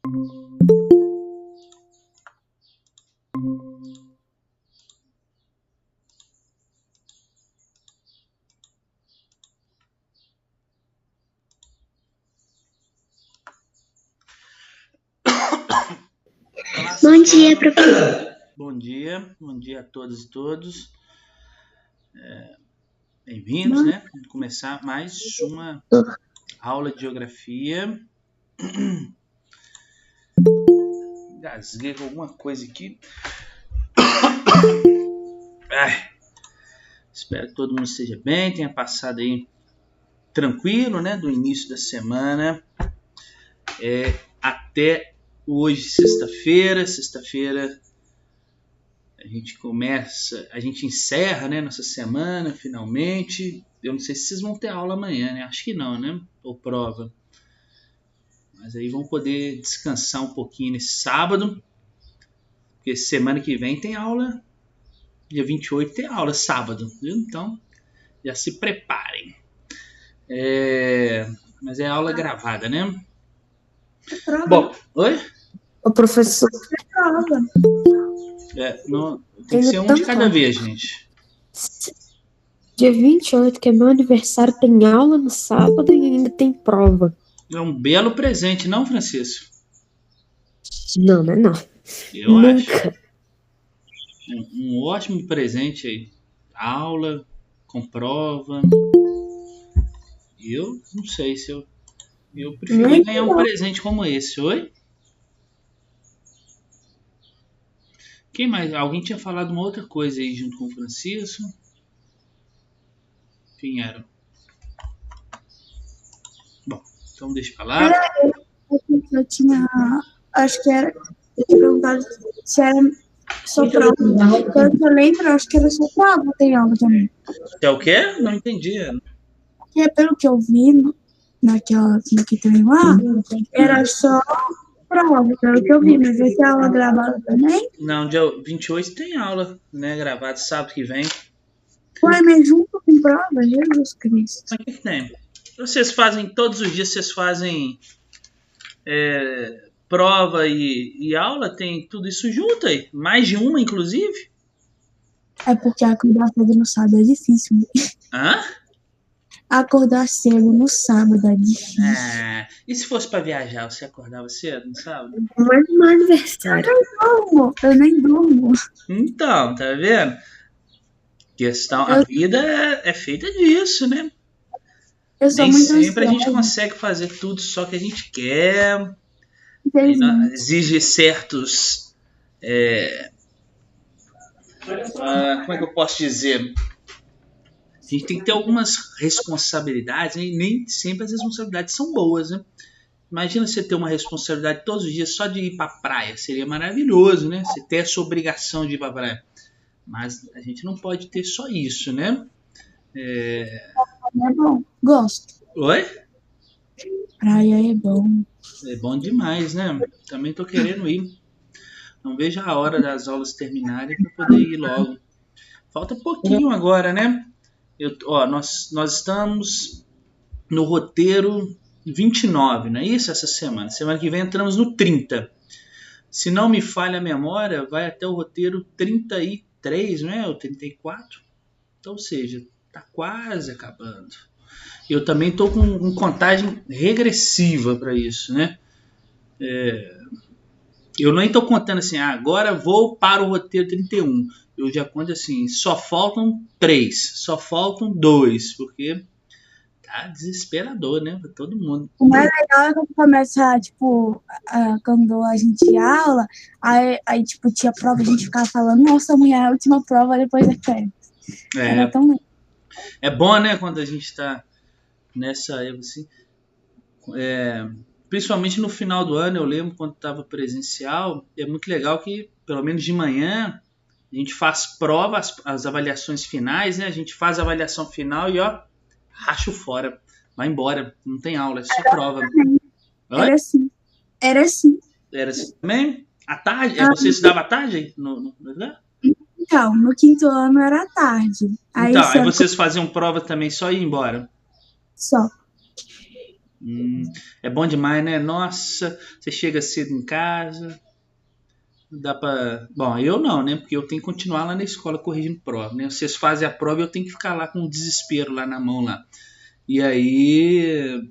Bom dia, professor. Bom dia a todas e todos. Bem-vindos, né? Vamos começar mais uma aula de geografia. Engasguei com alguma coisa aqui. Espero que todo mundo esteja bem, tenha passado aí tranquilo, né? Do início da semana até hoje, sexta-feira. Sexta-feira a gente encerra, né, nossa semana, finalmente. Eu não sei se vocês vão ter aula amanhã, né? Acho que não, né? Ou prova. Mas aí vão poder descansar um pouquinho nesse sábado. Porque semana que vem tem aula. Dia 28 tem aula, sábado. Viu? Então, já se preparem. Mas é aula gravada, né? Bom, oi? O professor prova. Tem que ser um de cada vez, gente. Dia 28, que é meu aniversário, tem aula no sábado e ainda tem prova. É um belo presente, não, Francisco? Não, né? Não. Eu Nunca. acho. Um ótimo presente aí. Aula, com prova. Eu não sei se eu prefiro ganhar um presente como esse. Oi? Quem mais? Alguém tinha falado uma outra coisa aí junto com o Francisco. Quem era? Bom, então deixa pra lá. Eu tinha... Acho que era... Eu tinha perguntado se era só prova. Pelo que eu lembro, acho que era só prova. Tem aula também. É o quê? Não entendi. Porque pelo que eu vi no que tem lá, era só prova, pelo que eu vi. Mas vai ter aula gravada também? Não, dia 28 tem aula, né? Gravada sábado que vem. Ué, mas junto com prova, Jesus Cristo. Mas o que tem? Vocês fazem, todos os dias vocês fazem prova e aula? Tem tudo isso junto aí? Mais de uma, inclusive? É porque acordar cedo no sábado é difícil. Hã? Acordar cedo no sábado é difícil. E se fosse pra viajar, você acordava cedo no sábado? Mas no meu aniversário. Eu nem durmo. Então, tá vendo? A vida é feita disso, né? Eu sou Nem muito sempre ansiosa. a gente consegue fazer tudo só que a gente quer. Infelizmente. Exige certos... como é que eu posso dizer? A gente tem que ter algumas responsabilidades, né? E nem sempre as responsabilidades são boas, né? Imagina você ter uma responsabilidade todos os dias só de ir pra praia. Seria maravilhoso, né? Você ter essa obrigação de ir pra praia. Mas a gente não pode ter só isso, né? É bom. Gosto. Oi? Praia é bom. É bom demais, né? Também tô querendo ir. Não vejo a hora das aulas terminarem para poder ir logo. Falta pouquinho agora, né? Nós estamos no roteiro 29, não é isso? Essa semana. Semana que vem entramos no 30. Se não me falha a memória, vai até o roteiro 33, não é? Ou 34. Então, ou seja, tá quase acabando. Eu também estou com contagem regressiva para isso, né? Eu nem estou contando assim, agora vou para o roteiro 31. Eu já conto assim, só faltam 3, só faltam 2, porque tá desesperador, né? Para todo mundo. O mais legal é quando começa, tipo, quando a gente aula, aí tipo, tinha prova, a gente ficava falando, nossa, amanhã é a última prova, depois é férias. Era tão legal. É bom, né, quando a gente está nessa época assim. Principalmente no final do ano, eu lembro quando estava presencial, é muito legal que, pelo menos de manhã, a gente faz prova, as avaliações finais, né? A gente faz a avaliação final e, racho fora, vai embora, não tem aula, é só prova. Era assim. Era assim também? À tarde? Você estudava à tarde? Então, no quinto ano era à tarde. Aí vocês faziam prova também só ir embora? Só. É bom demais, né? Nossa, você chega cedo em casa, dá pra... Bom, eu não, né? Porque eu tenho que continuar lá na escola corrigindo prova, né? Vocês fazem a prova e eu tenho que ficar lá com um desespero lá na mão lá. E aí...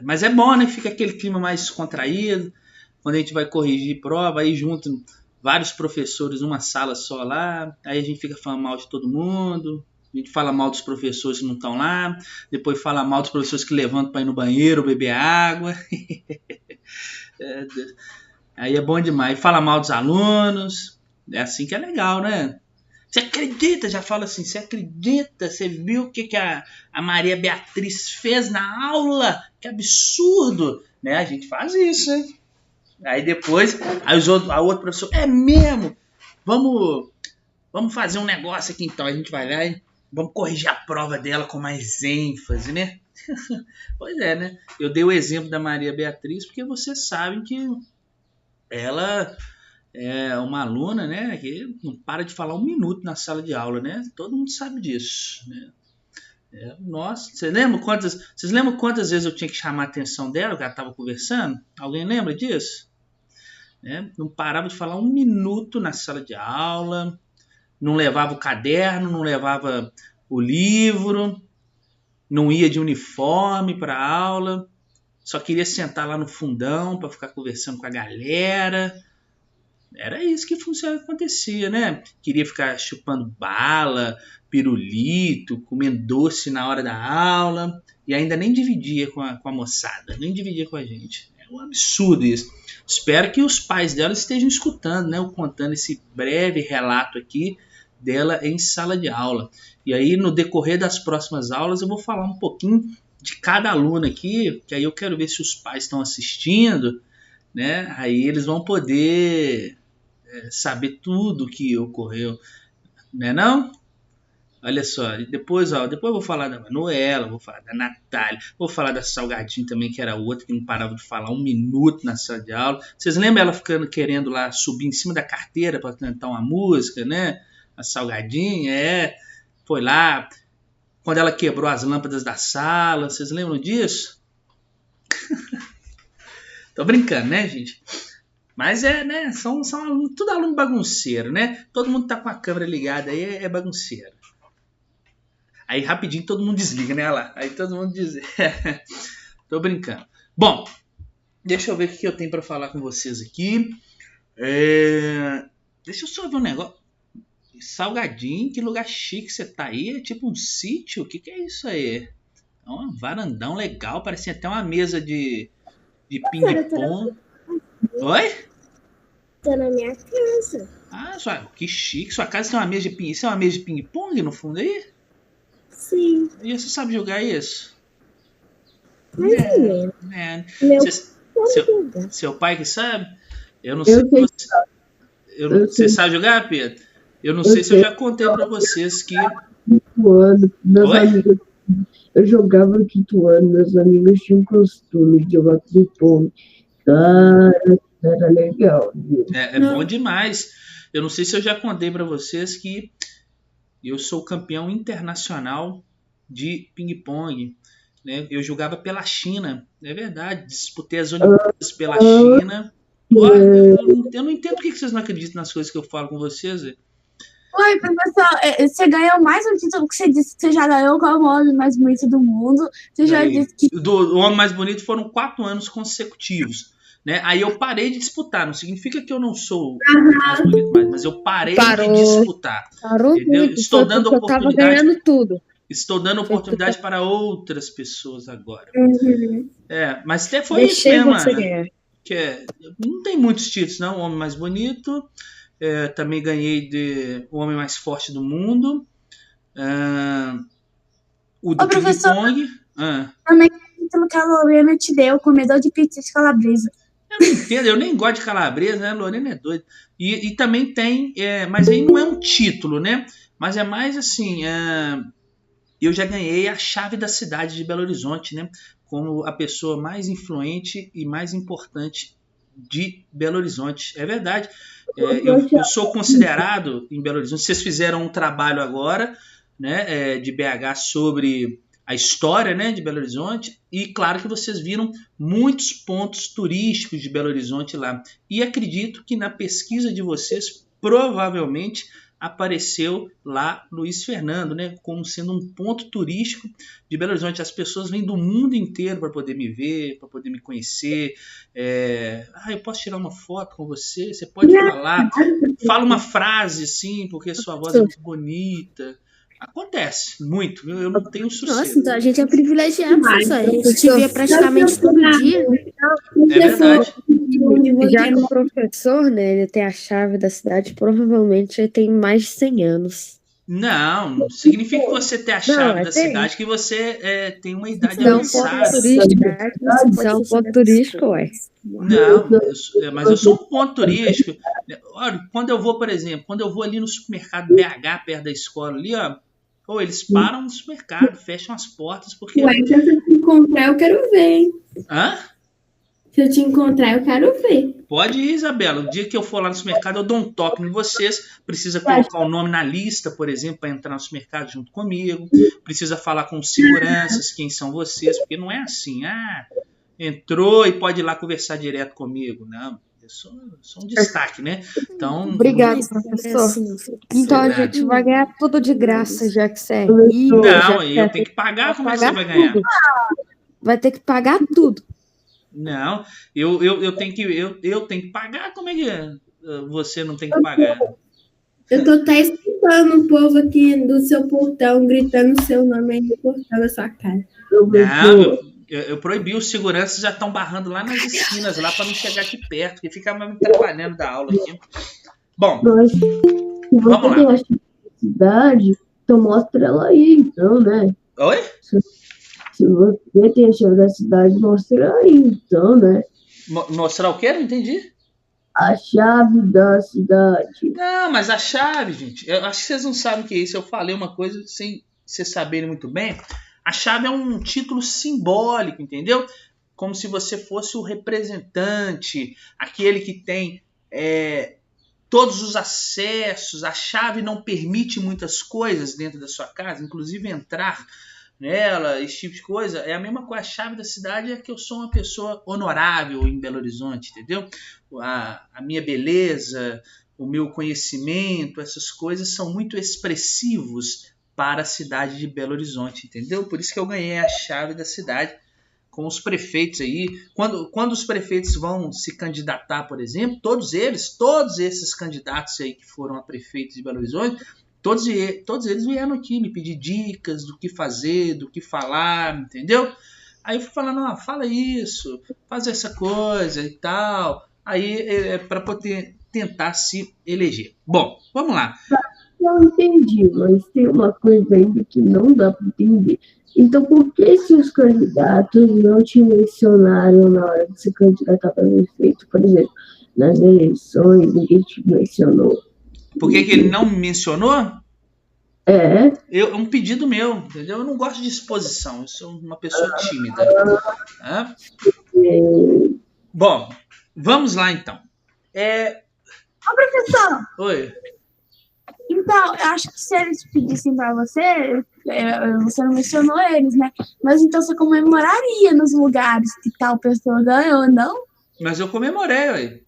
Mas é bom, né? Fica aquele clima mais contraído. Quando a gente vai corrigir prova, aí juntam vários professores numa sala só lá. Aí a gente fica falando mal de todo mundo. A gente fala mal dos professores que não estão lá. Depois fala mal dos professores que levantam para ir no banheiro, beber água. Aí é bom demais. Fala mal dos alunos. É assim que é legal, né? Você acredita? Já fala assim, você acredita? Você viu o que a Maria Beatriz fez na aula? Que absurdo! Né? A gente faz isso, né? Aí depois, a outra professora, é mesmo? Vamos fazer um negócio aqui então. A gente vai lá e vamos corrigir a prova dela com mais ênfase, né? Pois é, né? Eu dei o exemplo da Maria Beatriz porque vocês sabem que ela é uma aluna, né, que não para de falar um minuto na sala de aula, né? Todo mundo sabe disso, né? Nossa, vocês lembram quantas vezes eu tinha que chamar a atenção dela, que ela estava conversando? Alguém lembra disso? Não parava de falar um minuto na sala de aula, não levava o caderno, não levava o livro, não ia de uniforme para a aula, só queria sentar lá no fundão para ficar conversando com a galera. Era isso que acontecia, né? Queria ficar chupando bala, pirulito, comendo doce na hora da aula e ainda nem dividia com a moçada, nem dividia com a gente. É um absurdo isso. Espero que os pais dela estejam escutando, né? Eu contando esse breve relato aqui dela em sala de aula. E aí, no decorrer das próximas aulas, eu vou falar um pouquinho de cada aluno aqui, que aí eu quero ver se os pais estão assistindo, né? Aí eles vão poder saber tudo o que ocorreu, né não? Olha só, depois eu vou falar da Manuela, vou falar da Natália, vou falar da Salgadinho também, que era outra que não parava de falar um minuto na sala de aula. Vocês lembram ela ficando querendo lá subir em cima da carteira para cantar uma música, né? A Salgadinho, foi lá quando ela quebrou as lâmpadas da sala, vocês lembram disso? Tô brincando, né, gente? Mas né? São alunos, tudo aluno bagunceiro, né? Todo mundo tá com a câmera ligada aí, é bagunceiro. Aí rapidinho todo mundo desliga, né? Olha lá. Aí todo mundo diz. Tô brincando. Bom, deixa eu ver o que eu tenho pra falar com vocês aqui. Deixa eu só ver um negócio. Salgadinho, que lugar chique você tá aí. É tipo um sítio? O que é isso aí? É um varandão legal. Parecia até uma mesa de ping-pong. Oi? Tô na minha casa. Que chique. Sua casa tem uma mesa de ping-pong. Isso é uma mesa de ping-pong no fundo aí? Sim. E você sabe jogar isso? Mais ou menos. Seu pai que sabe? Eu não sei. Você sabe jogar, Pedro? Eu não sei se eu já contei pra vocês que... Meus amigos, eu jogava quinto ano, meus amigos tinham costume de jogar ping-pong. Cara, era legal. É bom demais. Eu não sei se eu já contei pra vocês que eu sou campeão internacional de ping-pong. Né? Eu jogava pela China. É verdade. Disputei as Olimpíadas pela China. Eu não entendo por que vocês não acreditam nas coisas que eu falo com vocês. Oi, professor, você ganhou mais um título que você disse que você já ganhou como o homem mais bonito do mundo. Você já disse que... O homem mais bonito foram 4 anos consecutivos. Né? Aí eu parei de disputar. Não significa que eu não sou mais bonito mais, mas eu parei de disputar. Estou dando oportunidade. Ganhando tudo. Estou dando oportunidade para outras pessoas agora. Uhum. Mas até foi isso mesmo, você Ana. ganhar. Não tem muitos títulos, não. O homem mais bonito. Também ganhei de o homem mais forte do mundo. O do ping-pong. Também o título que a Lorena te deu, comedor de pizza de calabresa. Eu não entendo, eu nem gosto de calabresa, né? A Lorena é doida. E também tem, mas aí não é um título, né? Mas é mais assim, eu já ganhei a chave da cidade de Belo Horizonte, né? Como a pessoa mais influente e mais importante de Belo Horizonte. É verdade. Eu sou considerado em Belo Horizonte. Vocês fizeram um trabalho agora, né, de BH sobre a história, né, de Belo Horizonte, e claro que vocês viram muitos pontos turísticos de Belo Horizonte lá. E acredito que na pesquisa de vocês, provavelmente apareceu lá Luiz Fernando, né, como sendo um ponto turístico de Belo Horizonte. As pessoas vêm do mundo inteiro para poder me ver, para poder me conhecer. Eu posso tirar uma foto com você? Você pode falar, fala uma frase assim, porque sua voz é muito bonita. Acontece muito, viu? Eu não tenho sucesso. Nossa, então a gente é privilegiado, professor. A gente te vê praticamente todo dia. É verdade. Já que o professor, né, ele tem a chave da cidade, provavelmente ele tem mais de 100 anos. Não significa que você tem a chave da cidade, que você tem uma idade Isso é um avançada. ponto turístico. Isso é um ponto turístico, ué. Não, mas eu sou um ponto turístico. Olha, quando eu vou, por exemplo, quando eu vou ali no supermercado BH, perto da escola ali, ó, eles param no supermercado, fecham as portas, porque... Ué, se eu te encontrar, eu quero ver, hein? Hã? Se eu te encontrar, eu quero ver. Pode ir, Isabela. O dia que eu for lá no supermercado, eu dou um toque em vocês. Precisa colocar o nome na lista, por exemplo, para entrar no supermercado junto comigo. Precisa falar com os seguranças quem são vocês, porque não é assim, entrou e pode ir lá conversar direto comigo. Não, eu sou um destaque, né? Então, Obrigado, professor. Então a gente vai ganhar tudo de graça, já que você é rico. Não, eu tenho que pagar. Como é que você vai ganhar? Vai ter que pagar tudo. Não, eu tenho que pagar. Como é que você não tem que pagar? Eu tô até escutando o povo aqui do seu portão, gritando o seu nome aí no portão da sua casa. Não, eu proibi, os seguranças já estão barrando lá nas esquinas, lá para não chegar aqui perto, porque fica me atrapalhando da aula aqui. Bom, se você tem a cidade, então mostra ela aí, então, né? Oi? Se você tem a chave da cidade, mostra aí, então, né? Mostrar o quê? Não entendi. A chave da cidade. Não, mas a chave, gente, eu acho que vocês não sabem o que é isso. Eu falei uma coisa sem vocês saberem muito bem. A chave é um título simbólico, entendeu? Como se você fosse o representante, aquele que tem todos os acessos. A chave não permite muitas coisas dentro da sua casa, inclusive entrar nela, esse tipo de coisa. É a mesma coisa. A chave da cidade é que eu sou uma pessoa honorável em Belo Horizonte, entendeu? A minha beleza, o meu conhecimento, essas coisas são muito expressivos para a cidade de Belo Horizonte, entendeu? Por isso que eu ganhei a chave da cidade com os prefeitos aí. Quando os prefeitos vão se candidatar, por exemplo, todos esses candidatos aí que foram a prefeitos de Belo Horizonte, todos eles vieram aqui me pedir dicas do que fazer, do que falar, entendeu? Aí eu fui falando, fala isso, faz essa coisa e tal. Aí para poder tentar se eleger. Bom, vamos lá. Eu entendi, mas tem uma coisa ainda que não dá para entender. Então, por que se os candidatos não te mencionaram na hora de se candidatar para prefeito, por exemplo, nas eleições, ninguém te mencionou? Por que ele não me mencionou? É um pedido meu, entendeu? Eu não gosto de exposição, eu sou uma pessoa tímida. Tá? Bom, vamos lá então. Ô, professor! Oi. Então, eu acho que se eles pedissem pra você, você não mencionou eles, né? Mas então você comemoraria nos lugares que tal pessoa ganhou, não? Mas eu comemorei, ué.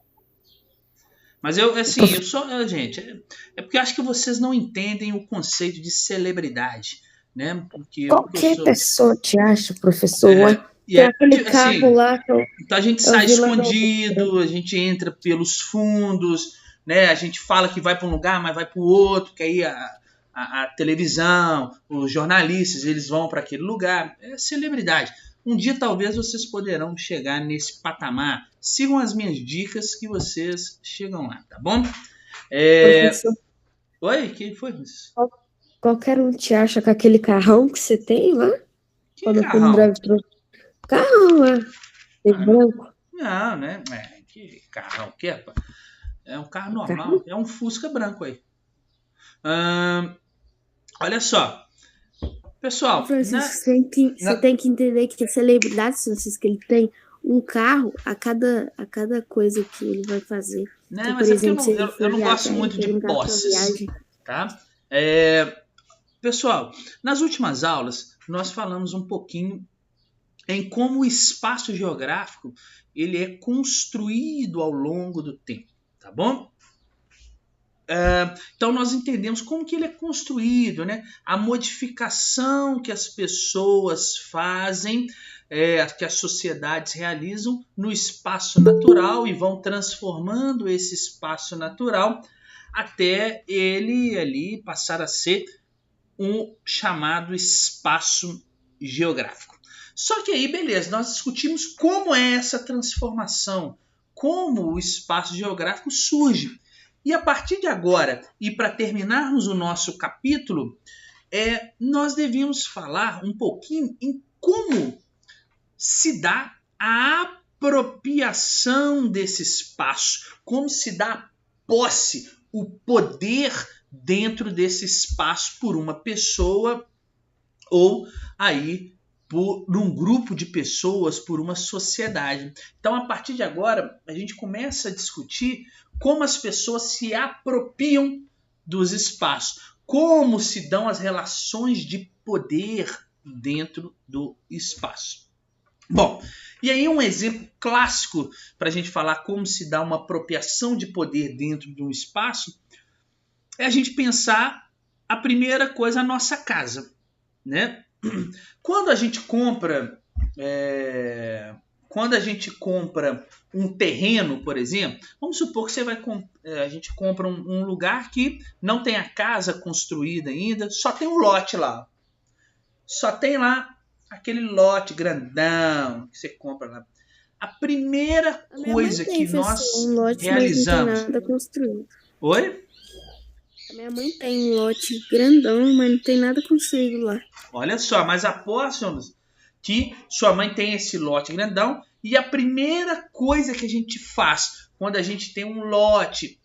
Mas gente, é porque eu acho que vocês não entendem o conceito de celebridade, né? Porque qualquer pessoa te acha, professor. Tem aquele carro lá que então a gente sai escondido, a gente entra pelos fundos, né? A gente fala que vai para um lugar, mas vai para o outro, que aí a televisão, os jornalistas, eles vão para aquele lugar. É celebridade. Um dia talvez vocês poderão chegar nesse patamar. Sigam as minhas dicas que vocês chegam lá, tá bom? Oi, quem foi isso? Qualquer um te acha com aquele carrão que você tem lá? Que carrão? Carrão lá, branco. Não, né? Que carrão que é? É um carro normal, é um Fusca branco aí. Olha só. Pessoal, Francisco, você tem que entender que a celebridade, Francisco, ele tem um carro a cada coisa que ele vai fazer. Não, então, mas exemplo, eu não gosto muito de posses, tá? Pessoal, nas últimas aulas, nós falamos um pouquinho em como o espaço geográfico ele é construído ao longo do tempo, tá bom? Então nós entendemos como que ele é construído, né? A modificação que as pessoas fazem, que as sociedades realizam no espaço natural e vão transformando esse espaço natural até ele ali passar a ser um chamado espaço geográfico. Só que aí, beleza, nós discutimos como é essa transformação, como o espaço geográfico surge. E a partir de agora, e para terminarmos o nosso capítulo, nós devíamos falar um pouquinho em como se dá a apropriação desse espaço, como se dá a posse, o poder dentro desse espaço por uma pessoa ou aí por um grupo de pessoas, por uma sociedade. Então, a partir de agora, a gente começa a discutir como as pessoas se apropriam dos espaços, como se dão as relações de poder dentro do espaço. Bom, e aí um exemplo clássico para a gente falar como se dá uma apropriação de poder dentro de um espaço é a gente pensar a primeira coisa, a nossa casa, né? Quando a gente compra um terreno, por exemplo, vamos supor que a gente compra um lugar que não tem a casa construída ainda, só tem um lote lá. Só tem lá aquele lote grandão que você compra lá. A primeira coisa que nós realizamos... Mas não tem nada construído. Oi? A minha mãe tem um lote grandão, mas não tem nada construído lá. Olha só, mas aposto que sua mãe tem esse lote grandão e a primeira coisa que a gente faz quando a gente tem um lote,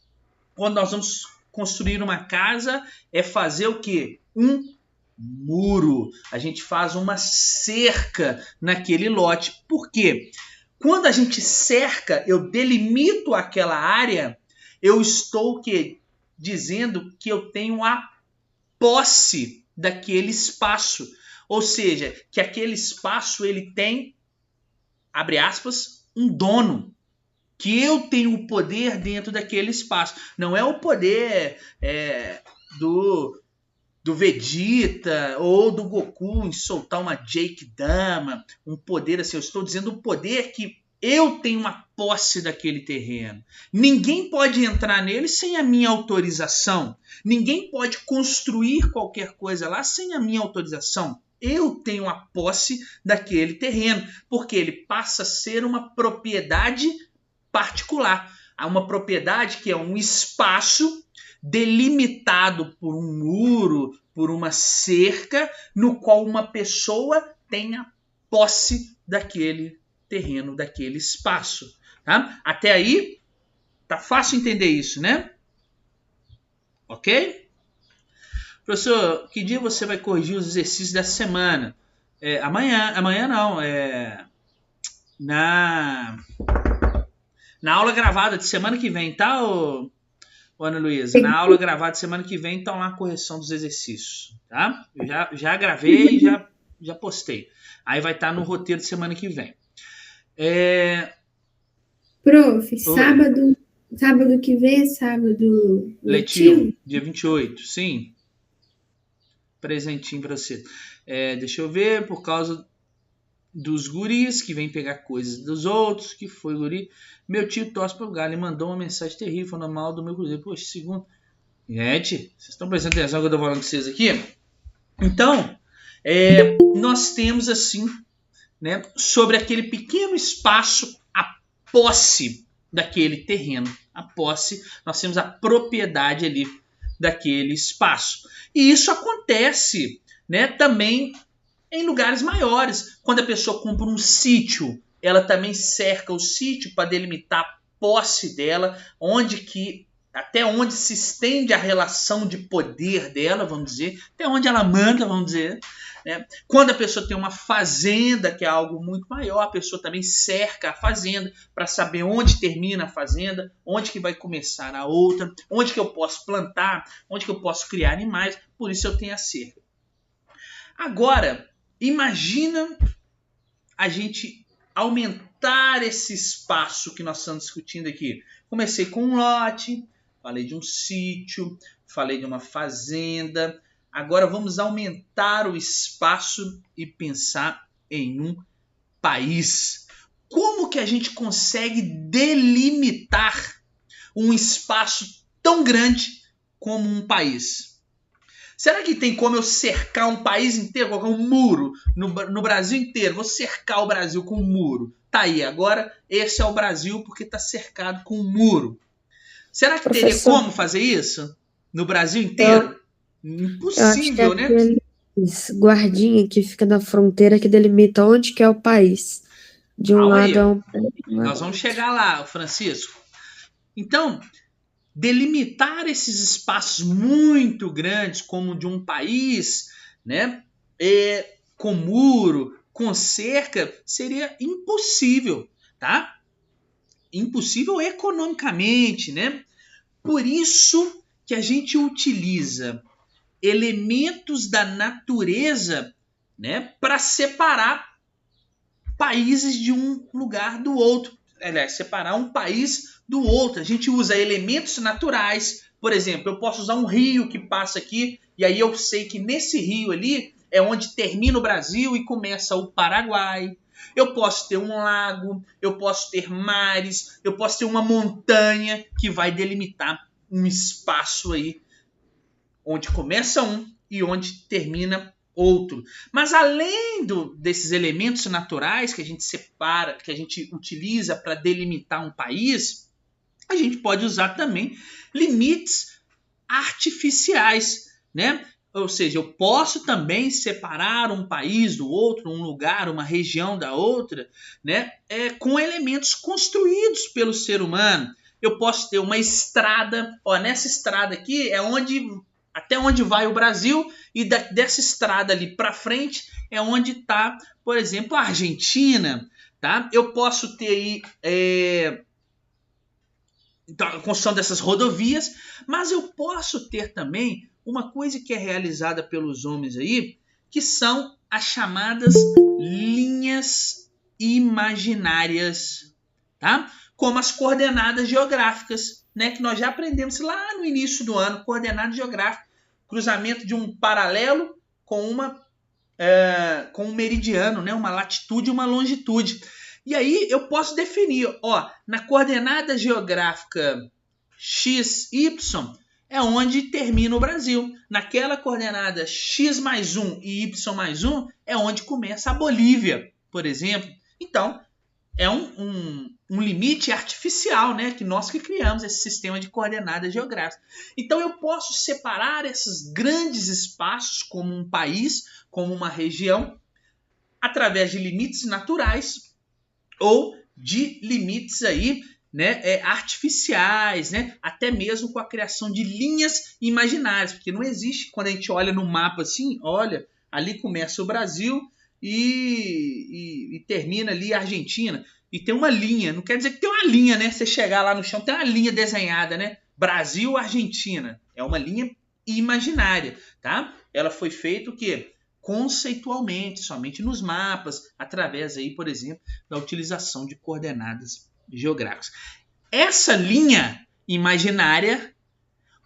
quando nós vamos construir uma casa, é fazer o quê? Um muro. A gente faz uma cerca naquele lote. Por quê? Quando a gente cerca, eu delimito aquela área, eu estou o quê? Dizendo que eu tenho a posse daquele espaço. Ou seja, que aquele espaço ele tem, abre aspas, um dono. Que eu tenho o poder dentro daquele espaço. Não é o poder do Vegeta ou do Goku em soltar uma Jake Dama. Um poder assim, eu estou dizendo o poder que eu tenho uma posse daquele terreno. Ninguém pode entrar nele sem a minha autorização. Ninguém pode construir qualquer coisa lá sem a minha autorização. Eu tenho a posse daquele terreno, porque ele passa a ser uma propriedade particular. Há uma propriedade que é um espaço delimitado por um muro, por uma cerca, no qual uma pessoa tem a posse daquele terreno, daquele espaço. Tá? Até aí, tá fácil entender isso, né? Ok? Professor, que dia você vai corrigir os exercícios dessa semana? Amanhã não, na aula gravada de semana que vem, tá, Ana Luísa? Na aula gravada de semana que vem, então lá a correção dos exercícios, tá? Eu já gravei e já postei. Aí vai estar no roteiro de semana que vem. Prof, sábado que vem é sábado letivo, dia 28, sim. Presentinho para você. Deixa eu ver, por causa dos guris que vem pegar coisas dos outros, que foi guri. Meu tio torce pro Galo e mandou uma mensagem terrível falando mal do meu cruzeiro. Poxa, segundo. Gente, vocês estão prestando atenção que eu tô falando com vocês aqui? Então, nós temos assim, né, sobre aquele pequeno espaço, a posse daquele terreno. A posse, nós temos a propriedade ali daquele espaço. E isso acontece, né, também em lugares maiores. Quando a pessoa compra um sítio, ela também cerca o sítio para delimitar a posse dela, até onde se estende a relação de poder dela, vamos dizer, até onde ela manda, vamos dizer. Né? Quando a pessoa tem uma fazenda, que é algo muito maior, a pessoa também cerca a fazenda para saber onde termina a fazenda, onde que vai começar a outra, onde que eu posso plantar, onde que eu posso criar animais, por isso eu tenho a cerca. Agora, imagina a gente aumentar esse espaço que nós estamos discutindo aqui. Comecei com um lote, falei de um sítio, falei de uma fazenda. Agora vamos aumentar o espaço e pensar em um país. Como que a gente consegue delimitar um espaço tão grande como um país? Será que tem como eu cercar um país inteiro, colocar um muro no Brasil inteiro? Vou cercar o Brasil com um muro. Tá aí, agora esse é o Brasil porque está cercado com um muro. Será que teria como fazer isso no Brasil inteiro? Impossível, né? Guardinha que fica na fronteira que delimita onde que é o país. De um lado é um... Nós vamos chegar lá, Francisco. Então, delimitar esses espaços muito grandes como de um país, né, com muro, com cerca, seria impossível, tá? Impossível economicamente, né? Por isso que a gente utiliza elementos da natureza, né, para separar países de um lugar do outro. Aliás, separar um país do outro. A gente usa elementos naturais. Por exemplo, eu posso usar um rio que passa aqui, e aí eu sei que nesse rio ali é onde termina o Brasil e começa o Paraguai. Eu posso ter um lago, eu posso ter mares, eu posso ter uma montanha que vai delimitar um espaço aí onde começa um e onde termina outro. Mas além desses elementos naturais que a gente separa, que a gente utiliza para delimitar um país, a gente pode usar também limites artificiais, né? Ou seja, eu posso também separar um país do outro, um lugar, uma região da outra, né? Com elementos construídos pelo ser humano. Eu posso ter uma estrada, nessa estrada aqui é até onde vai o Brasil, e dessa estrada ali para frente é onde está, por exemplo, a Argentina. Tá? Eu posso ter aí a construção dessas rodovias, mas eu posso ter também uma coisa que é realizada pelos homens aí, que são as chamadas linhas imaginárias, tá? Como as coordenadas geográficas, né, que nós já aprendemos lá no início do ano. Coordenada geográfica, cruzamento de um paralelo com um meridiano, né, uma latitude e uma longitude. E aí eu posso definir, na coordenada geográfica XY é onde termina o Brasil. Naquela coordenada x mais 1 e y mais 1 é onde começa a Bolívia, por exemplo. Então, é um limite artificial, né, que nós que criamos esse sistema de coordenadas geográficas. Então eu posso separar esses grandes espaços como um país, como uma região, através de limites naturais ou de limites aí, né, artificiais, né, até mesmo com a criação de linhas imaginárias, porque não existe, quando a gente olha no mapa assim, olha, ali começa o Brasil e termina ali a Argentina, e tem uma linha, não quer dizer que tem uma linha, né, você chegar lá no chão, tem uma linha desenhada, né, Brasil, Argentina, é uma linha imaginária, tá? Ela foi feita o quê? Conceitualmente, somente nos mapas, através aí, por exemplo, da utilização de coordenadas geográficas. Essa linha imaginária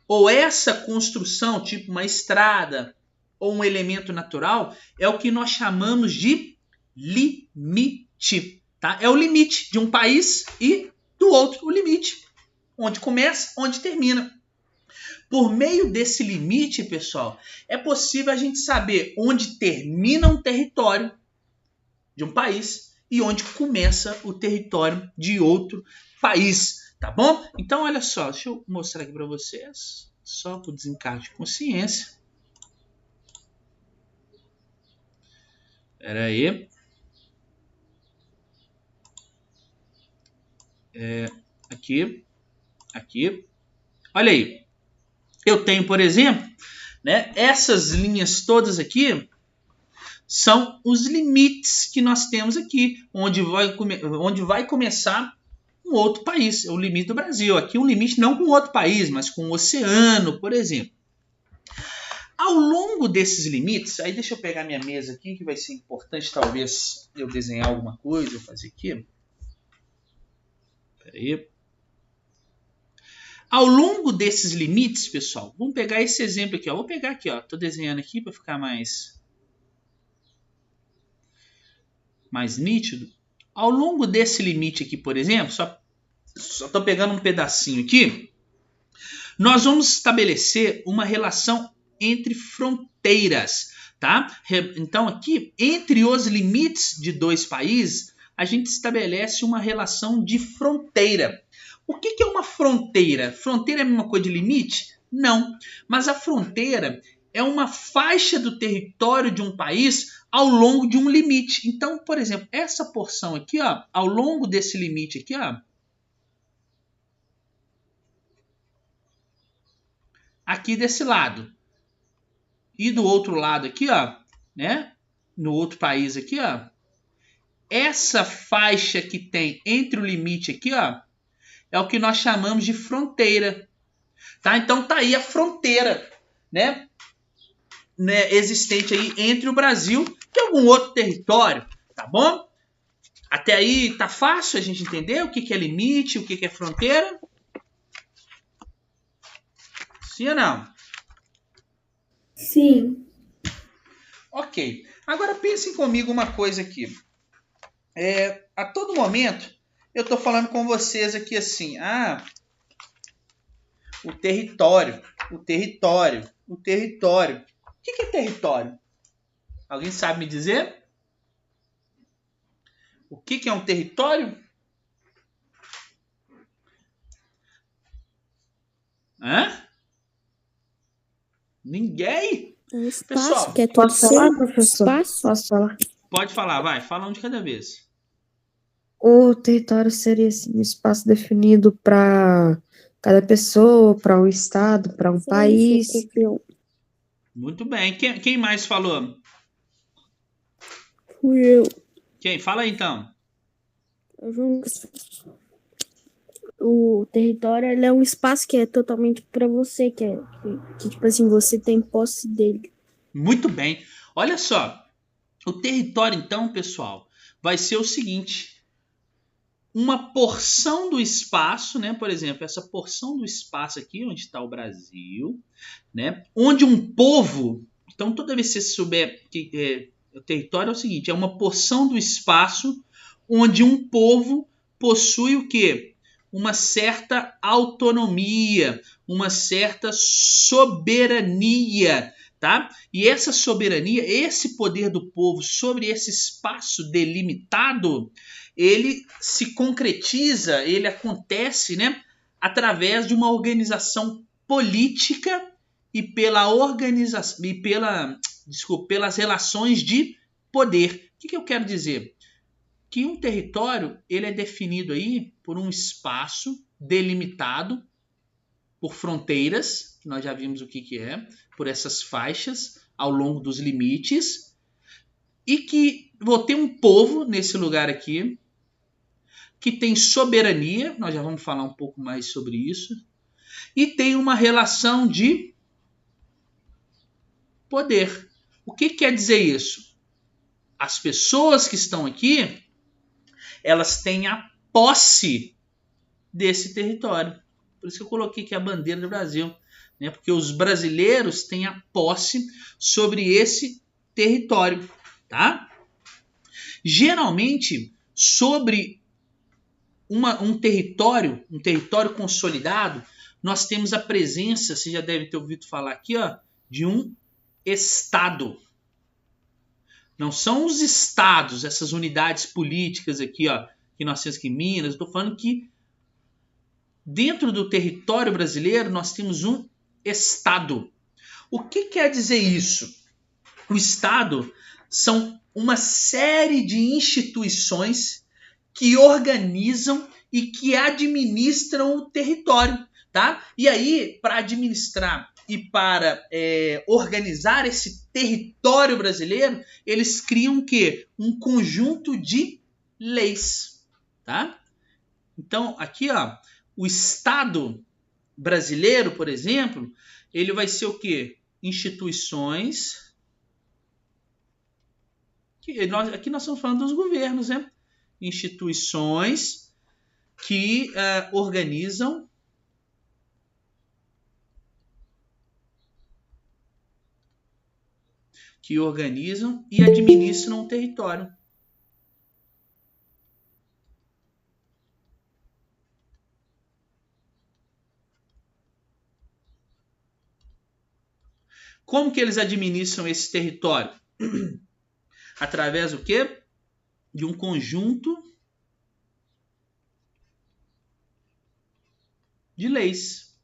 ou essa construção, tipo uma estrada ou um elemento natural, é o que nós chamamos de limite, tá? É o limite de um país e do outro, o limite, onde começa, onde termina. Por meio desse limite, pessoal, é possível a gente saber onde termina um território de um país e onde começa o território de outro país, tá bom? Então, olha só, deixa eu mostrar aqui para vocês, só para o desencargo de consciência. Espera aí. Aqui. Olha aí. Eu tenho, por exemplo, né, essas linhas todas aqui são os limites que nós temos aqui, onde vai começar um outro país, é o limite do Brasil. Aqui um limite não com outro país, mas com o oceano, por exemplo. Ao longo desses limites, aí deixa eu pegar minha mesa aqui, que vai ser importante talvez eu desenhar alguma coisa, eu fazer aqui. Espera aí. Ao longo desses limites, pessoal, vamos pegar esse exemplo aqui. Ó. Vou pegar aqui, ó. Estou desenhando aqui para ficar mais nítido. Ao longo desse limite aqui, por exemplo, só estou pegando um pedacinho aqui, nós vamos estabelecer uma relação entre fronteiras, tá? Então aqui, entre os limites de dois países, a gente estabelece uma relação de fronteira. O que é uma fronteira? Fronteira é a mesma coisa de limite? Não, mas a fronteira é uma faixa do território de um país ao longo de um limite. Então, por exemplo, essa porção aqui, ó, ao longo desse limite aqui, ó, aqui desse lado. E do outro lado aqui, ó, né? No outro país aqui, ó. Essa faixa que tem entre o limite aqui, ó, é o que nós chamamos de fronteira. Tá? Então tá aí a fronteira, né, existente aí entre o Brasil e algum outro território, tá bom? Até aí tá fácil a gente entender o que é limite, o que é fronteira? Sim ou não? Sim. Ok. Agora pensem comigo uma coisa aqui. A todo momento eu estou falando com vocês aqui assim, o território. O que é território? Alguém sabe me dizer? O que é um território? Hã? Ninguém? É um espaço, Pessoal, que é todo Posso falar, seu professor? espaço. Posso falar? pode falar, vai. Fala um de cada vez. O território seria assim, um espaço definido para cada pessoa, para um estado, para um país. Muito bem. Quem mais falou? Fui eu. Quem? Fala aí, então. O território ele é um espaço que é totalmente para você, que tipo assim, você tem posse dele. Muito bem. Olha só. O território, então, pessoal, vai ser o seguinte. Uma porção do espaço, né? Por exemplo, essa porção do espaço aqui, onde está o Brasil, né? Onde um povo... Então, toda vez que você souber que o território é o seguinte, é uma porção do espaço onde um povo possui o quê? Uma certa autonomia, uma certa soberania, tá? E essa soberania, esse poder do povo sobre esse espaço delimitado, ele se concretiza, ele acontece, né, através de uma organização política e pelas relações de poder. O que eu quero dizer? Que um território ele é definido aí por um espaço delimitado por fronteiras, que nós já vimos o que é, por essas faixas ao longo dos limites, e que vou ter um povo nesse lugar aqui que tem soberania, nós já vamos falar um pouco mais sobre isso, e tem uma relação de poder. O que quer dizer isso? As pessoas que estão aqui, elas têm a posse desse território. Por isso que eu coloquei aqui a bandeira do Brasil, né? Porque os brasileiros têm a posse sobre esse território, tá? Geralmente, sobre um território consolidado, nós temos a presença, você já deve ter ouvido falar aqui, ó, de um estado. Não são os estados, essas unidades políticas aqui, ó, que nós temos aqui em Minas. Estou falando que dentro do território brasileiro nós temos um estado. O que quer dizer isso? O estado são uma série de instituições que organizam e que administram o território, tá? E aí, para administrar e para organizar esse território brasileiro, eles criam o quê? Um conjunto de leis, tá? Então, aqui, ó, o Estado brasileiro, por exemplo, ele vai ser o quê? instituições, aqui nós estamos falando dos governos, né? Instituições que organizam e administram o território. Como que eles administram esse território? Através do quê? De um conjunto de leis.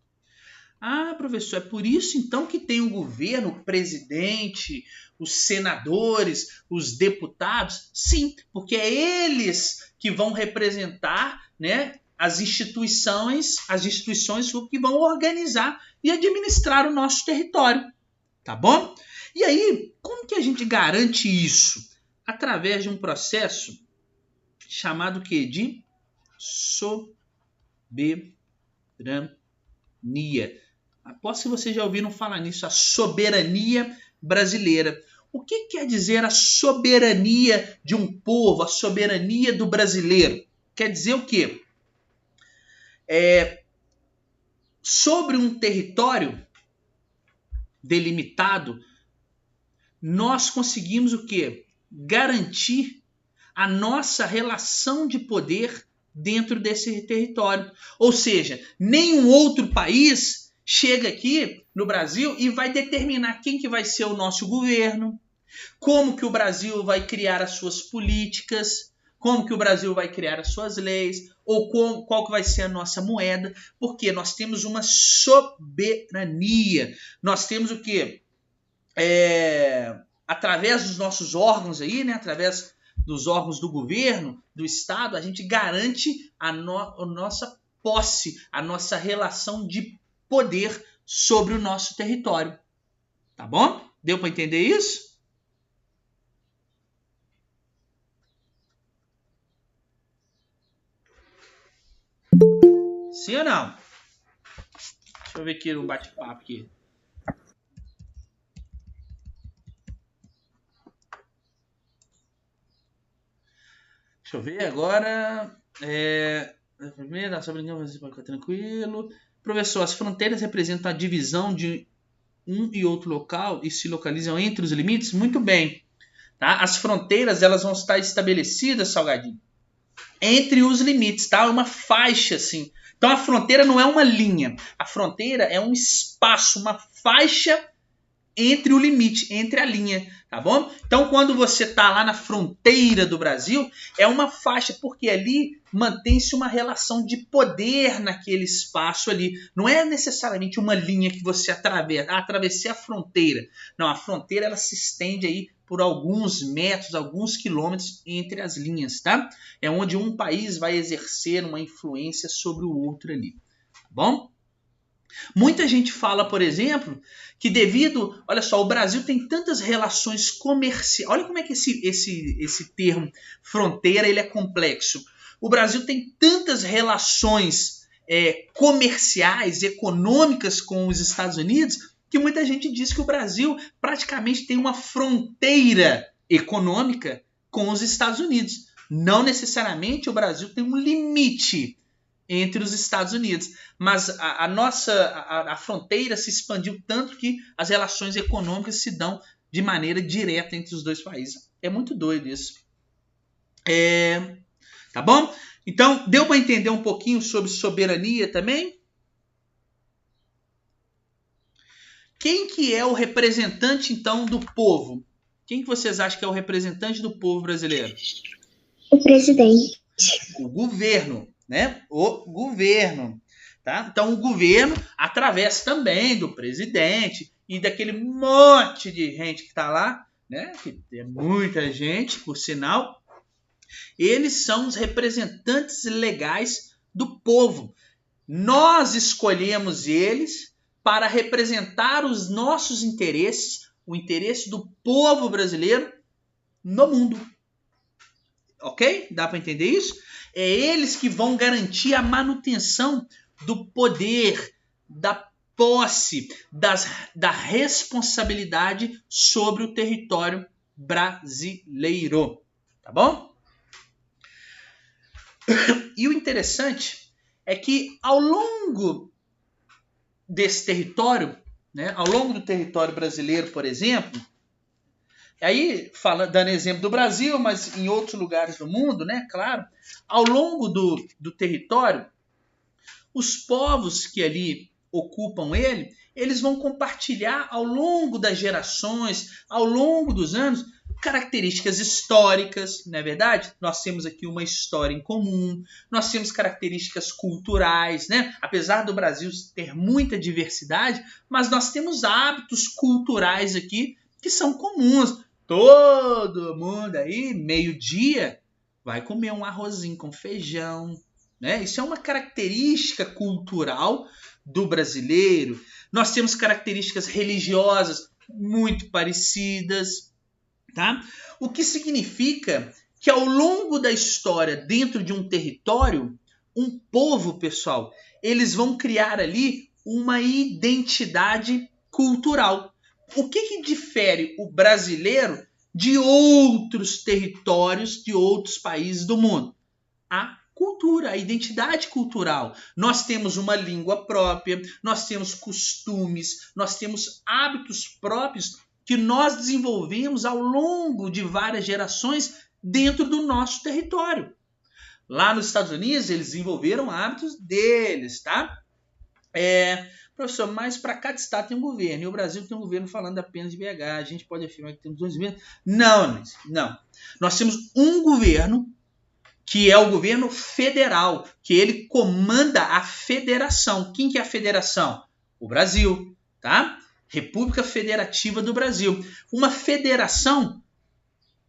Ah, professor, é por isso então que tem o governo, o presidente, os senadores, os deputados? Sim, porque é eles que vão representar, né, as instituições que vão organizar e administrar o nosso território. Tá bom? E aí, como que a gente garante isso? Através de um processo chamado que de soberania. Aposto que vocês já ouviram falar nisso, a soberania brasileira. O que quer dizer a soberania de um povo, a soberania do brasileiro? Quer dizer o quê? Sobre um território delimitado, nós conseguimos o quê? Garantir a nossa relação de poder dentro desse território. Ou seja, nenhum outro país chega aqui no Brasil e vai determinar quem que vai ser o nosso governo, como que o Brasil vai criar as suas políticas, como que o Brasil vai criar as suas leis, ou qual que vai ser a nossa moeda, porque nós temos uma soberania. Nós temos o quê? Através dos nossos órgãos aí, né? Através dos órgãos do governo, do Estado, a gente garante a nossa posse, a nossa relação de poder sobre o nosso território. Tá bom? Deu para entender isso? Sim ou não? Deixa eu ver aqui no bate-papo aqui. Deixa eu ver agora. Primeiro, só brincando, você pode ficar tranquilo. Professor, as fronteiras representam a divisão de um e outro local e se localizam entre os limites? Muito bem. Tá? As fronteiras elas vão estar estabelecidas, Salgadinho, entre os limites, tá? Uma faixa assim. Então a fronteira não é uma linha. A fronteira é um espaço, uma faixa entre o limite, entre a linha, tá bom? Então quando você tá lá na fronteira do Brasil, é uma faixa, porque ali mantém-se uma relação de poder naquele espaço ali. Não é necessariamente uma linha que você atravessa. Atravessei a fronteira. Não, a fronteira ela se estende aí por alguns metros, alguns quilômetros entre as linhas, tá? É onde um país vai exercer uma influência sobre o outro ali, tá bom? Muita gente fala, por exemplo, que devido... Olha só, o Brasil tem tantas relações comerciais. Olha como é que esse termo fronteira ele é complexo. O Brasil tem tantas relações comerciais, econômicas com os Estados Unidos, que muita gente diz que o Brasil praticamente tem uma fronteira econômica com os Estados Unidos. Não necessariamente o Brasil tem um limite entre os Estados Unidos, mas a fronteira se expandiu tanto que as relações econômicas se dão de maneira direta entre os dois países. É muito doido isso. Tá bom? Então, deu para entender um pouquinho sobre soberania também? Quem que é o representante, então, do povo? Quem que vocês acham que é o representante do povo brasileiro? O presidente. O governo, né? O governo. Tá? Então, o governo, através também do presidente e daquele monte de gente que está lá, né? Que é muita gente, por sinal, eles são os representantes legais do povo. Nós escolhemos eles para representar os nossos interesses, o interesse do povo brasileiro no mundo. Ok? Dá para entender isso? É eles que vão garantir a manutenção do poder, da posse da responsabilidade sobre o território brasileiro. Tá bom? E o interessante é que ao longo desse território, né, ao longo do território brasileiro, por exemplo, aí dando exemplo do Brasil, mas em outros lugares do mundo, né, claro, ao longo do território, os povos que ali ocupam ele, eles vão compartilhar ao longo das gerações, ao longo dos anos, características históricas, não é verdade? Nós temos aqui uma história em comum, nós temos características culturais, né? Apesar do Brasil ter muita diversidade, mas nós temos hábitos culturais aqui que são comuns. Todo mundo aí, meio-dia, vai comer um arrozinho com feijão, né? Isso é uma característica cultural do brasileiro. Nós temos características religiosas muito parecidas, tá? O que significa que ao longo da história, dentro de um território, um povo, pessoal, eles vão criar ali uma identidade cultural. O que difere o brasileiro de outros territórios, de outros países do mundo? A cultura, a identidade cultural. Nós temos uma língua própria, nós temos costumes, nós temos hábitos próprios que nós desenvolvemos ao longo de várias gerações dentro do nosso território. Lá nos Estados Unidos, eles desenvolveram hábitos deles, tá? Professor, mas para cada estado tem um governo, e o Brasil tem um governo falando apenas de BH, a gente pode afirmar que temos dois governos? Não. Nós temos um governo, que é o governo federal, que ele comanda a federação. Quem que é a federação? O Brasil, tá? República Federativa do Brasil. Uma federação,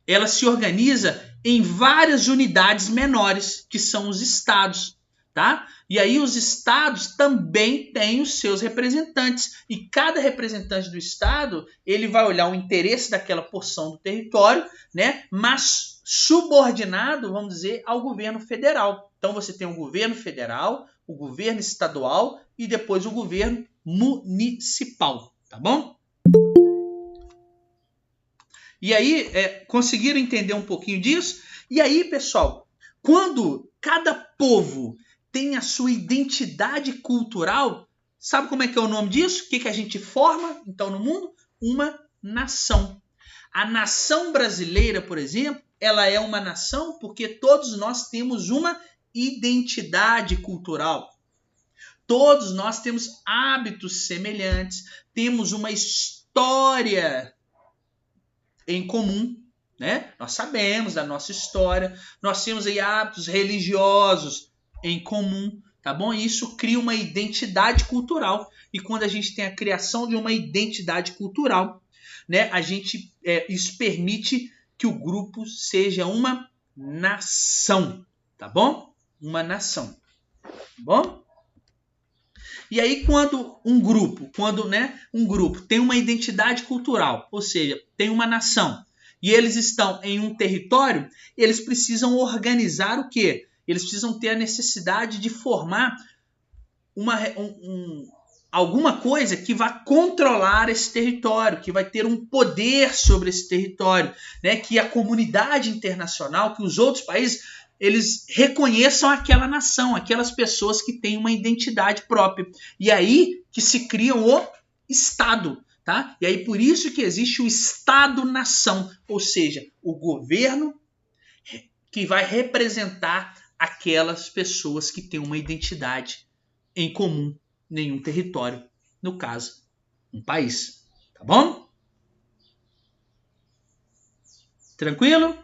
ela se organiza em várias unidades menores, que são os estados, tá? E aí os estados também têm os seus representantes. E cada representante do estado, ele vai olhar o interesse daquela porção do território, né? Mas subordinado, vamos dizer, ao governo federal. Então você tem o governo federal, o governo estadual e depois o governo municipal, tá bom? E aí, conseguiram entender um pouquinho disso? E aí, pessoal, quando cada povo tem a sua identidade cultural, sabe como é que é o nome disso? O que a gente forma, então, no mundo? Uma nação. A nação brasileira, por exemplo, ela é uma nação porque todos nós temos uma identidade cultural. Todos nós temos hábitos semelhantes, temos uma história em comum, né? Nós sabemos da nossa história, nós temos aí hábitos religiosos em comum, tá bom? E isso cria uma identidade cultural. E quando a gente tem a criação de uma identidade cultural, né, isso permite que o grupo seja uma nação, tá bom? Uma nação, tá bom? E aí quando um grupo tem uma identidade cultural, ou seja, tem uma nação, e eles estão em um território, eles precisam organizar o quê? Eles precisam ter a necessidade de formar alguma coisa que vai controlar esse território, que vai ter um poder sobre esse território, né? Que a comunidade internacional, que os outros países, eles reconheçam aquela nação, aquelas pessoas que têm uma identidade própria. E aí que se cria o Estado, tá? E aí por isso que existe o Estado-nação, ou seja, o governo que vai representar aquelas pessoas que têm uma identidade em comum em um território, no caso, um país. Tá bom? Tranquilo?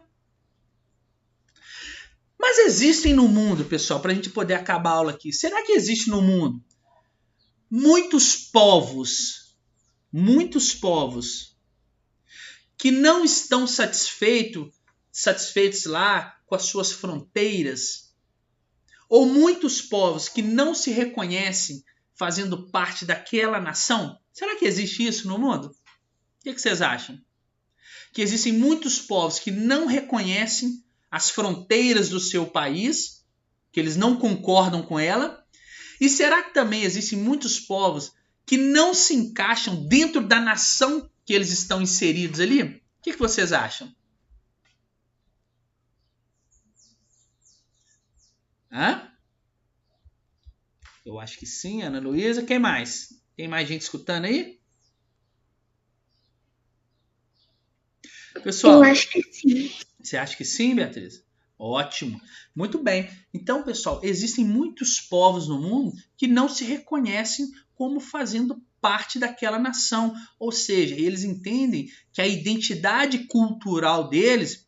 Mas existem no mundo, pessoal, para a gente poder acabar a aula aqui, será que existe no mundo muitos povos que não estão satisfeitos lá com as suas fronteiras? Ou muitos povos que não se reconhecem fazendo parte daquela nação? Será que existe isso no mundo? O que vocês acham? Que existem muitos povos que não reconhecem as fronteiras do seu país, que eles não concordam com ela? E será que também existem muitos povos que não se encaixam dentro da nação que eles estão inseridos ali? O que vocês acham? Hã? Eu acho que sim, Ana Luísa. Quem mais? Tem mais gente escutando aí? Pessoal, Eu acho que sim. Você acha que sim, Beatriz? Ótimo. Muito bem. Então, pessoal, existem muitos povos no mundo que não se reconhecem como fazendo parte daquela nação. Ou seja, eles entendem que a identidade cultural deles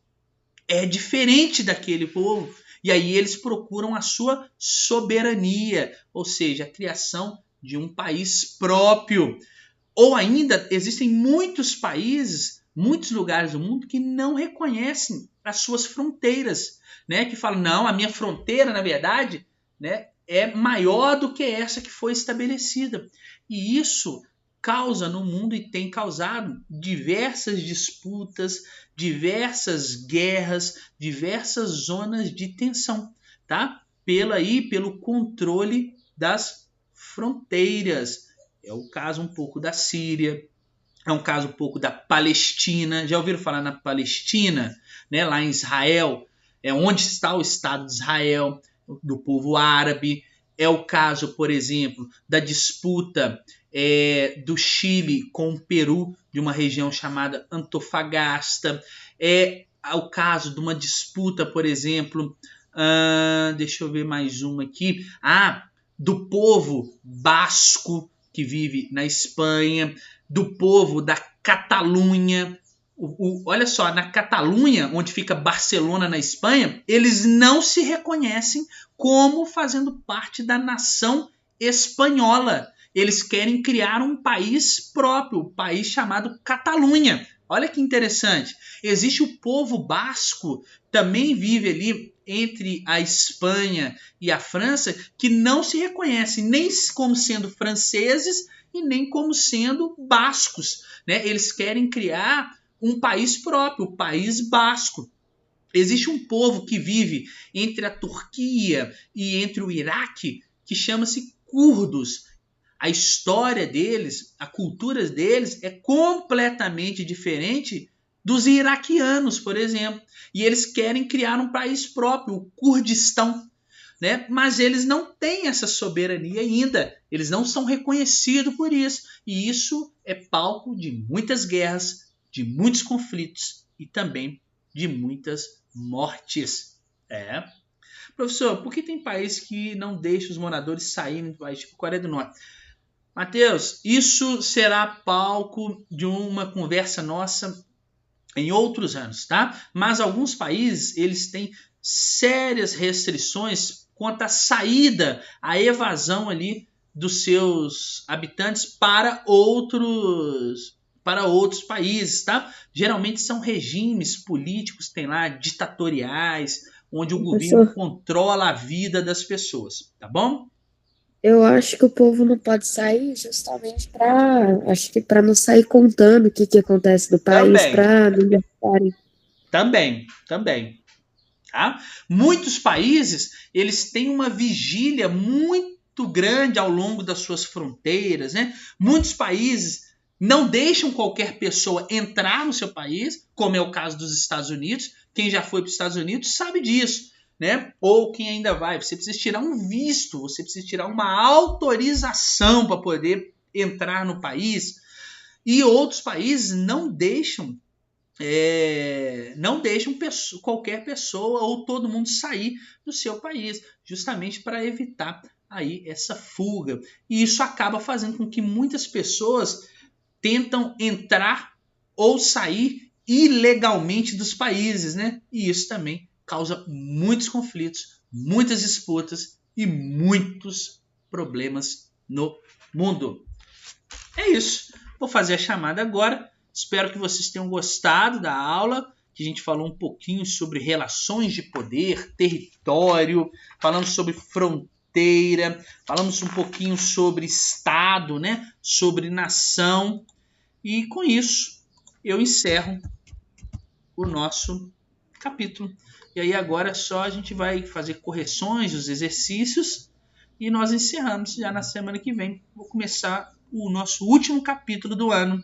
é diferente daquele povo. E aí eles procuram a sua soberania, ou seja, a criação de um país próprio. Ou ainda, existem muitos países, muitos lugares do mundo que não reconhecem as suas fronteiras, né? Que falam, não, a minha fronteira, na verdade, né, é maior do que essa que foi estabelecida. E isso causa no mundo e tem causado diversas disputas, diversas guerras, diversas zonas de tensão, tá? Pelo controle das fronteiras. É o caso um pouco da Síria, é um caso um pouco da Palestina. Já ouviram falar na Palestina, né? Lá em Israel, é onde está o Estado de Israel, do povo árabe. É o caso, por exemplo, da disputa do Chile com o Peru, de uma região chamada Antofagasta. É o caso de uma disputa, por exemplo, deixa eu ver mais uma aqui, do povo basco que vive na Espanha, do povo da Catalunha. Olha só, na Catalunha, onde fica Barcelona na Espanha, eles não se reconhecem como fazendo parte da nação espanhola. Eles querem criar um país próprio, um país chamado Catalunha. Olha que interessante. Existe o povo basco, também vive ali entre a Espanha e a França, que não se reconhecem nem como sendo franceses e nem como sendo bascos, né? Eles querem criar um país próprio, o país basco. Existe um povo que vive entre a Turquia e entre o Iraque, que chama-se curdos. A história deles, a cultura deles é completamente diferente dos iraquianos, por exemplo. E eles querem criar um país próprio, o Kurdistão, né? Mas eles não têm essa soberania ainda. Eles não são reconhecidos por isso. E isso é palco de muitas guerras, de muitos conflitos e também de muitas mortes. Professor, por que tem país que não deixa os moradores saírem do país, tipo Coreia do Norte? Mateus, isso será palco de uma conversa nossa em outros anos, tá? Mas alguns países, eles têm sérias restrições quanto à saída, à evasão ali dos seus habitantes para outros países, tá? Geralmente são regimes políticos, tem lá ditatoriais, onde o governo controla a vida das pessoas, tá bom? Eu acho que o povo não pode sair justamente para não sair contando o que acontece no país, para não gastarem. Também. Tá? Muitos países, eles têm uma vigília muito grande ao longo das suas fronteiras, né? Muitos países não deixam qualquer pessoa entrar no seu país, como é o caso dos Estados Unidos. Quem já foi para os Estados Unidos sabe disso. Né? Ou quem ainda vai, você precisa tirar um visto, você precisa tirar uma autorização para poder entrar no país. E outros países não deixam qualquer pessoa ou todo mundo sair do seu país, justamente para evitar aí essa fuga. E isso acaba fazendo com que muitas pessoas tentam entrar ou sair ilegalmente dos países, né? E isso também causa muitos conflitos, muitas disputas e muitos problemas no mundo. É isso. Vou fazer a chamada agora. Espero que vocês tenham gostado da aula, que a gente falou um pouquinho sobre relações de poder, território, falamos sobre fronteira, falamos um pouquinho sobre Estado, né? Sobre nação. E com isso, eu encerro o nosso capítulo. E aí agora só a gente vai fazer correções dos exercícios E nós encerramos já na semana que vem. Vou começar o nosso último capítulo do ano,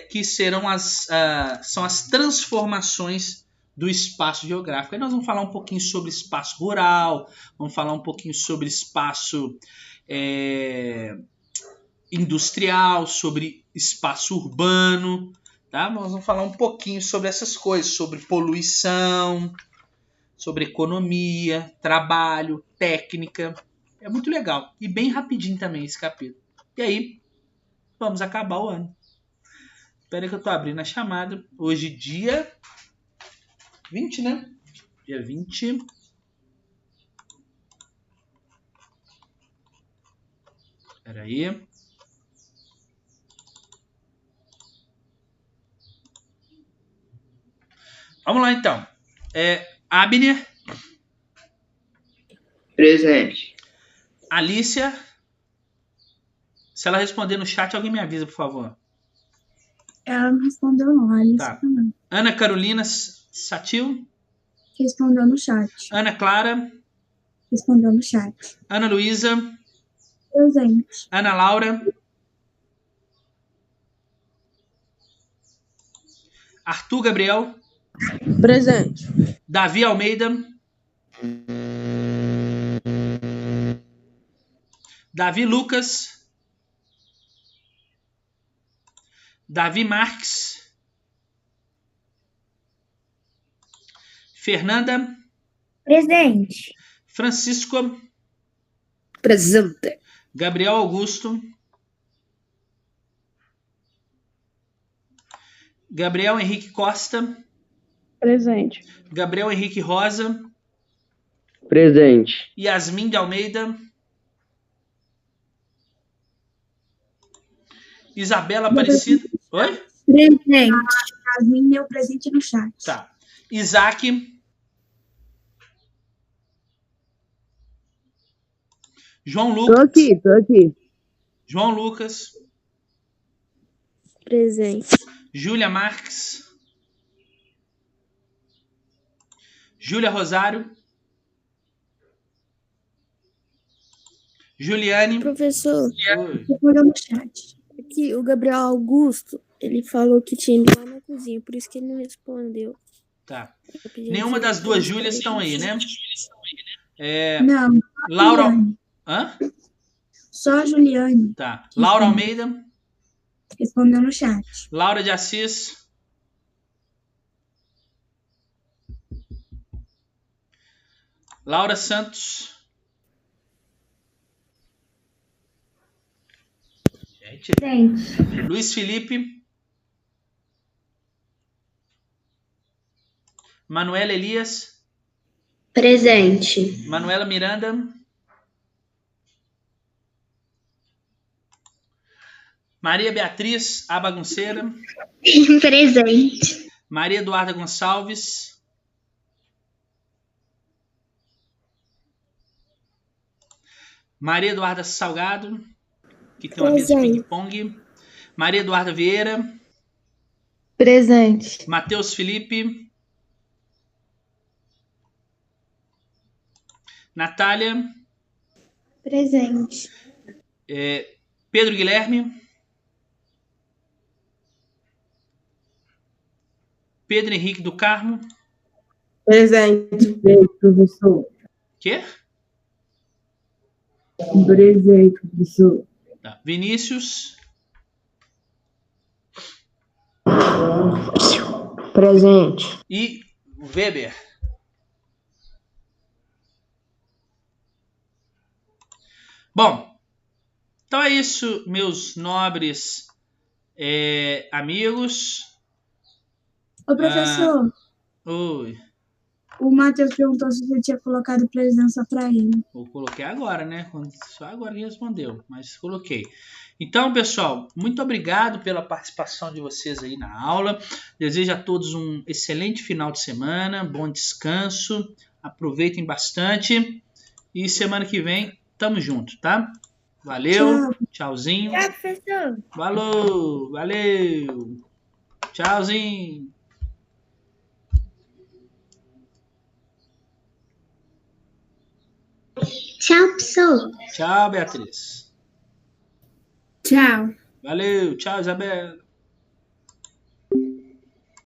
que são as transformações do espaço geográfico. Aí nós vamos falar um pouquinho sobre espaço rural, vamos falar um pouquinho sobre espaço industrial, sobre espaço urbano, tá? Nós vamos falar um pouquinho sobre essas coisas, sobre poluição, sobre economia, trabalho, técnica. É muito legal e bem rapidinho também esse capítulo. E aí, vamos acabar o ano. Espera que eu tô abrindo a chamada. Hoje dia 20, né? Dia 20. Espera aí. Vamos lá então. Abner. Presente. Alicia. Se ela responder no chat, alguém me avisa, por favor. Ela não respondeu, não. A Alice Tá. também. Ana Carolina Satil. Respondeu no chat. Ana Clara. Respondeu no chat. Ana Luísa. Presente. Ana Laura. Arthur Gabriel. Presente. Davi Almeida. Davi Lucas. Davi Marques. Fernanda. Presente. Francisco. Presente. Gabriel Augusto. Gabriel Henrique Costa. Presente. Gabriel Henrique Rosa. Presente. Yasmin de Almeida. Isabela Aparecida. Oi? Presente. Yasmin deu presente no chat. Tá. Isaac. João Lucas. Tô aqui. João Lucas. Presente. Júlia Marques. Júlia Rosário. Juliane. Professor, Oi. Respondeu no chat. aqui o Gabriel Augusto, ele falou que tinha ido lá na cozinha, por isso que ele não respondeu. Tá. Eu pedi Nenhuma das duas Júlias estão aí, né? Não, Laura. Juliane. Hã? Só a Juliane Tá. Laura Almeida. respondeu no chat. Laura de Assis. Laura Santos. Gente. Luiz Felipe. Manuela Elias. Presente. Manuela Miranda. Maria Beatriz, a bagunceira. Presente. Maria Eduarda Gonçalves. Maria Eduarda Salgado, que tem uma mesa de ping-pong. Maria Eduarda Vieira. Presente. Matheus Felipe. Natália. Presente. Pedro Guilherme. Pedro Henrique do Carmo. Presente. Professor. Quê? Presente, professor. Tá. Vinícius. Presente. E Weber. Bom, então é isso, meus nobres amigos. Ô, professor, Oi. o Matheus perguntou se você tinha colocado presença para ele. Eu coloquei agora, né? Só agora que respondeu, mas coloquei. Então, pessoal, muito obrigado pela participação de vocês aí na aula. Desejo a todos um excelente final de semana, bom descanso, aproveitem bastante e semana que vem tamo junto, tá? Valeu, tchauzinho. Tchau, professor. Falou, valeu, tchauzinho. Tchau, pessoal. Tchau, Beatriz. Tchau. Valeu, tchau, Isabela.